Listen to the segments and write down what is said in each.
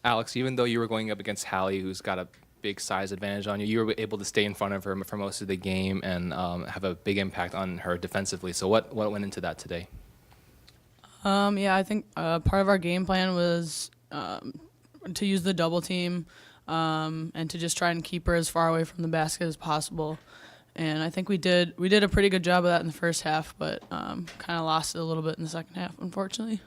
Alex, even though you were going up against Hallie, who's got a big size advantage on you, you were able to stay in front of her for most of the game and have a big impact on her defensively. So what went into that today? Yeah, I think part of our game plan was to use the double team and to just try and keep her as far away from the basket as possible. And I think we did a pretty good job of that in the first half, but kind of lost it a little bit in the second half, unfortunately.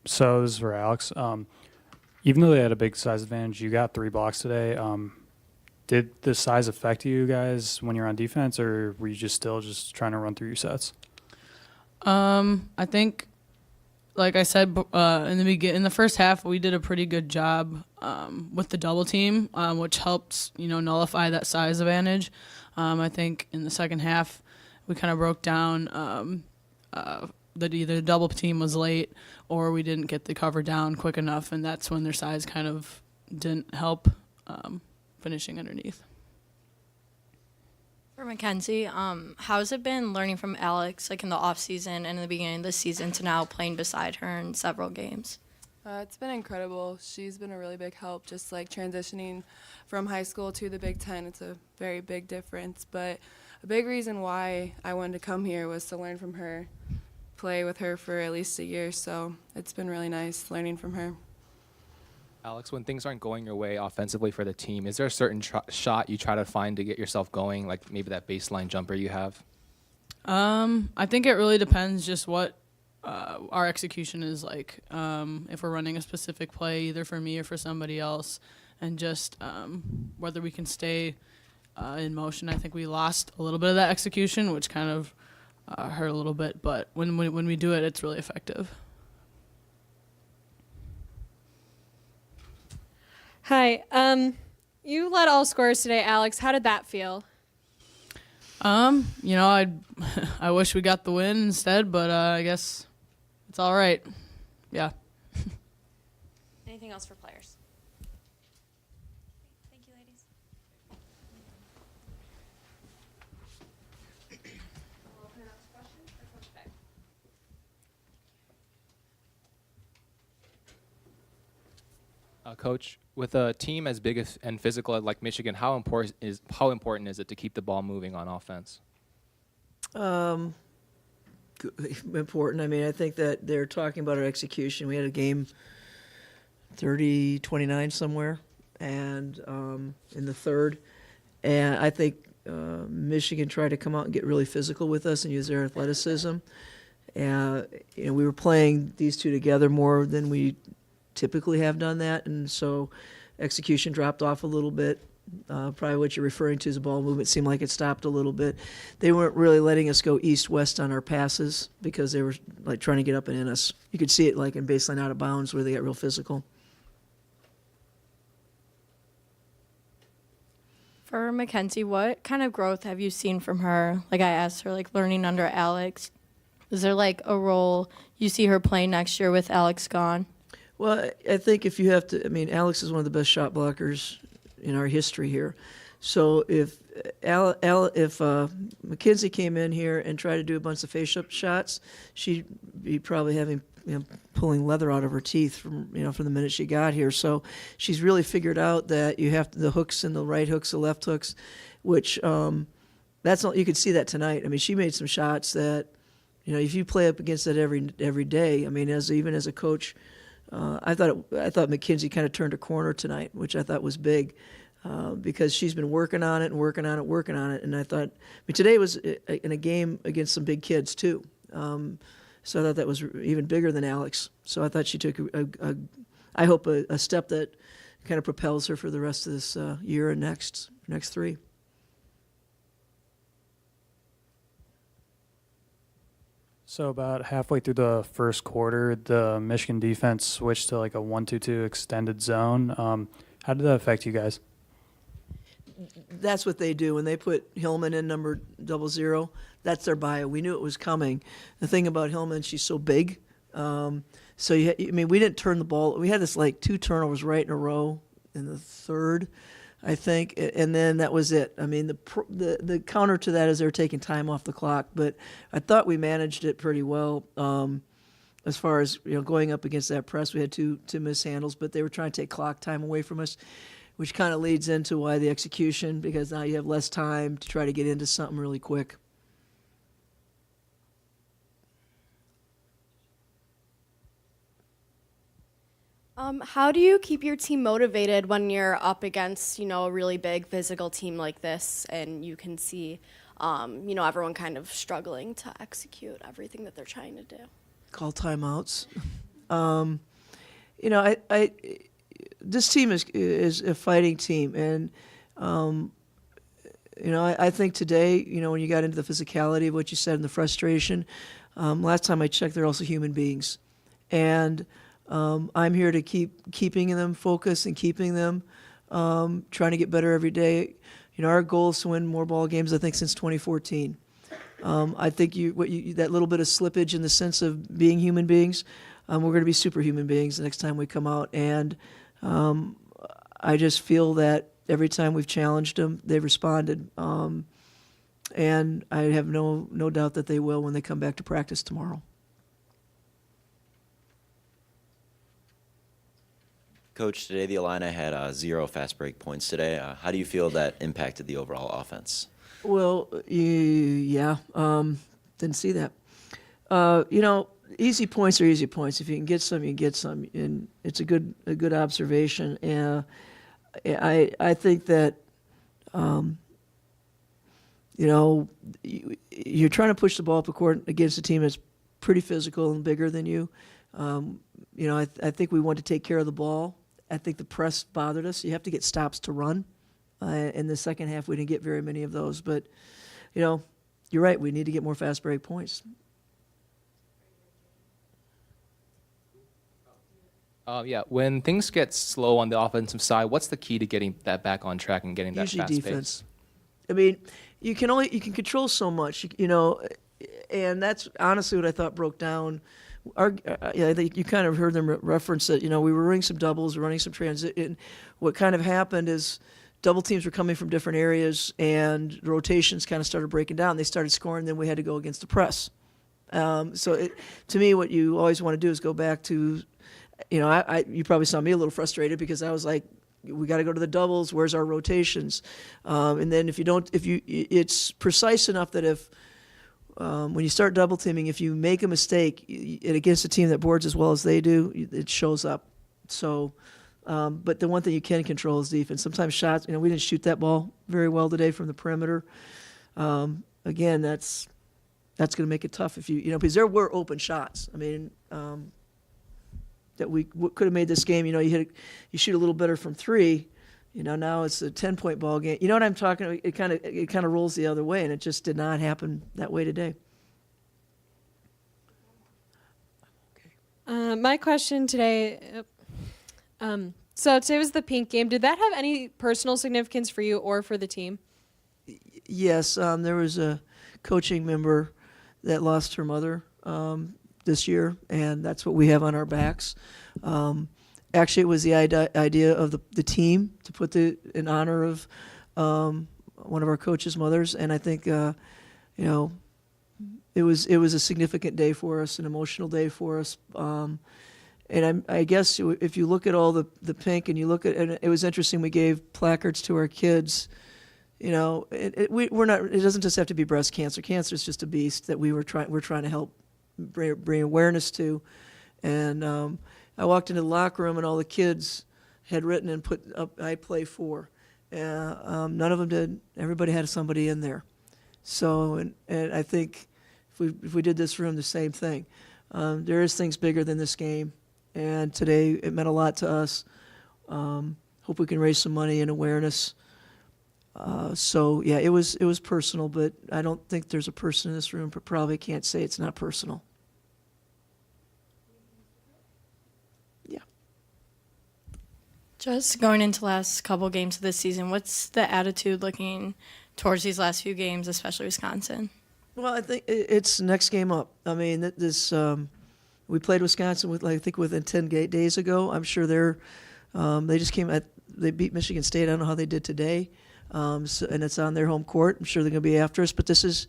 So this is for Alex. Even though they had a big size advantage, you got 3 blocks today. Did the size affect you guys when you're on defense, or were you just still just trying to run through your sets? I think, like I said in the first half, we did a pretty good job with the double team, which helps nullify that size advantage. I think in the second half, we kind of broke down that either the double team was late or we didn't get the cover down quick enough, and that's when their size kind of didn't help finishing underneath. For Mackenzie, how's it been learning from Alex, like in the off season and in the beginning of the season, to now playing beside her in several games? It's been incredible. She's been a really big help, just like transitioning from high school to the Big Ten. It's a very big difference, but a big reason why I wanted to come here was to learn from her, play with her for at least a year, so it's been really nice learning from her. Alex, when things aren't going your way offensively for the team, is there a certain shot you try to find to get yourself going, like maybe that baseline jumper you have? I think it really depends just what our execution is like. If we're running a specific play, either for me or for somebody else, and just whether we can stay in motion. I think we lost a little bit of that execution, which kind of hurt a little bit. But when we do it, it's really effective. Hi. You led all scorers today, Alex. How did that feel? I I wish we got the win instead, but I guess it's all right. Yeah. Anything else for players? Thank you, ladies. Coach, with a team as big and physical like Michigan, how important is it to keep the ball moving on offense? Important. I mean, I think that they're talking about our execution. We had a game 30-29 somewhere, and in the third, and I think Michigan tried to come out and get really physical with us and use their athleticism. And we were playing these two together more than we typically have done that, and so execution dropped off a little bit. Probably what you're referring to is the ball movement seemed like it stopped a little bit. They weren't really letting us go east-west on our passes because they were like trying to get up and in us. You could see it like in baseline out of bounds where they got real physical. For Mackenzie, what kind of growth have you seen from her? Like I asked her, like learning under Alex. Is there like a role you see her playing next year with Alex gone? Well, I think if you have to, I mean, Alex is one of the best shot blockers in our history here. So if Mackenzie came in here and tried to do a bunch of face-up shots, she'd be probably having pulling leather out of her teeth from the minute she got here. So she's really figured out that you have the hooks and the right hooks, the left hooks, which that's not, you could see that tonight. I mean, she made some shots that if you play up against that every day. I mean, even as a coach. I thought Mackenzie kind of turned a corner tonight, which I thought was big because she's been working on it. And I thought, today was in a game against some big kids too. So I thought that was even bigger than Alex. So I thought she took I hope a step that kind of propels her for the rest of this year and next three. So about halfway through the first quarter, the Michigan defense switched to like a 1-2-2 extended zone. How did that affect you guys? That's what they do when they put Hillman in number 00. That's their bio. We knew it was coming. The thing about Hillman, she's so big. So we didn't turn the ball. We had this like 2 turnovers right in a row the third, I think, and then that was it. I mean, the counter to that is they're taking time off the clock, but I thought we managed it pretty well. As far as going up against that press, we had two mishandles, but they were trying to take clock time away from us, which kind of leads into why the execution, because now you have less time to try to get into something really quick. How do you keep your team motivated when you're up against, a really big physical team like this, and you can see, everyone kind of struggling to execute everything that they're trying to do? Call timeouts. I this team is a fighting team, and I think today, when you got into the physicality of what you said and the frustration, last time I checked, they're also human beings, and I'm here to keeping them focused and keeping them trying to get better every day. Our goal is to win more ball games, I think, since 2014. I think that little bit of slippage in the sense of being human beings, we're going to be superhuman beings the next time we come out. And I just feel that every time we've challenged them, they've responded. And I have no doubt that they will when they come back to practice tomorrow. Coach, today the Illini had 0 fast break points today. How do you feel that impacted the overall offense? Well, yeah, didn't see that. Easy points are easy points. If you can get some, you can get some, and it's a good observation. And I think that you're trying to push the ball up the court against a team that's pretty physical and bigger than you. I think we want to take care of the ball. I think the press bothered us. You have to get stops to run. In the second half, we didn't get very many of those. But, you're right. We need to get more fast break points. When things get slow on the offensive side, what's the key to getting that back on track and getting that Usually fast defense. pace? I mean, you can control so much, and that's honestly what I thought broke down. I think you kind of heard them reference that, we were running some doubles, running some transit. And what kind of happened is double teams were coming from different areas, and rotations kind of started breaking down. They started scoring, then we had to go against the press. To me, what you always want to do is go back to, you probably saw me a little frustrated because I was like, we got to go to the doubles. Where's our rotations? And then it's precise enough that if when you start double teaming, if you make a mistake against a team that boards as well as they do, it shows up. So, but the one thing you can control is defense. Sometimes shots, we didn't shoot that ball very well today from the perimeter. Again, that's going to make it tough because there were open shots. I mean, that we could have made this game. You shoot a little better from 3. Now it's a 10-point ball game. You know what I'm talking about? It kind of rolls the other way, and it just did not happen that way today. My question today, so today was the Pink game. Did that have any personal significance for you or for the team? Yes, there was a coaching member that lost her mother this year, and that's what we have on our backs. Actually, it was the idea of the team to put in honor of one of our coaches' mothers, and I think it was a significant day for us, an emotional day for us. And I guess if you look at all the pink and you look at, and it was interesting, we gave placards to our kids. We're not. It doesn't just have to be breast cancer. Cancer is just a beast that we're trying to help bring awareness to, and. I walked into the locker room and all the kids had written and put up, I play for. None of them did. Everybody had somebody in there. So, and I think if we did this room, the same thing. There is things bigger than this game. And today it meant a lot to us. Hope we can raise some money and awareness. So yeah, it was personal, but I don't think there's a person in this room who probably can't say it's not personal. Just going into the last couple games of this season, what's the attitude looking towards these last few games, especially Wisconsin? Well, I think it's next game up. I mean, we played Wisconsin within 10 days ago. I'm sure they're They just they beat Michigan State. I don't know how they did today, and it's on their home court. I'm sure they're going to be after us. But this is,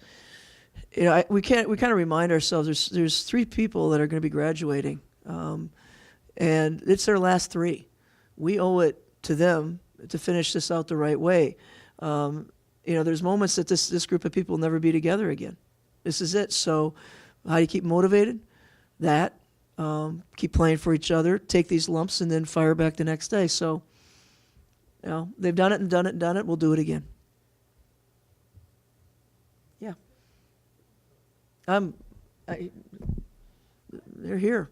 we kind of remind ourselves there's 3 people that are going to be graduating, and it's their last 3. We owe it to them to finish this out the right way. There's moments that this group of people will never be together again. This is it. So how do you keep motivated? Keep playing for each other, take these lumps, and then fire back the next day. So, they've done it and done it and done it. We'll do it again. Yeah. They're here.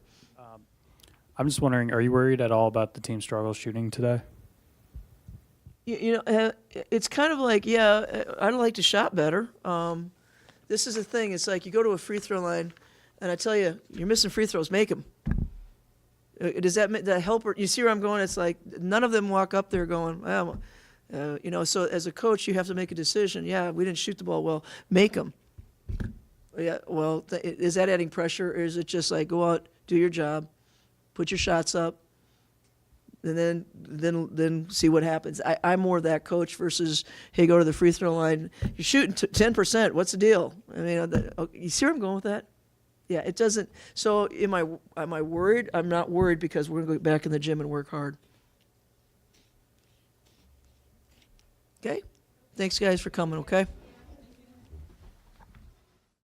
I'm just wondering, are you worried at all about the team struggle shooting today? It's kind of like, I'd like to shot better. This is the thing. It's like you go to a free throw line, and I tell you, you're missing free throws. Make them. Does that help? You see where I'm going? It's like none of them walk up there going, well, So as a coach, you have to make a decision. Yeah, we didn't shoot the ball well. Make them. Yeah. Well, is that adding pressure, or is it just like go out, do your job, put your shots up, and then see what happens? I'm more that coach versus, hey, go to the free throw line. You're shooting 10%. What's the deal? I mean, you see where I'm going with that? Yeah, it doesn't. So am I worried? I'm not worried because we're going to go back in the gym and work hard. Okay? Thanks, guys, for coming, okay?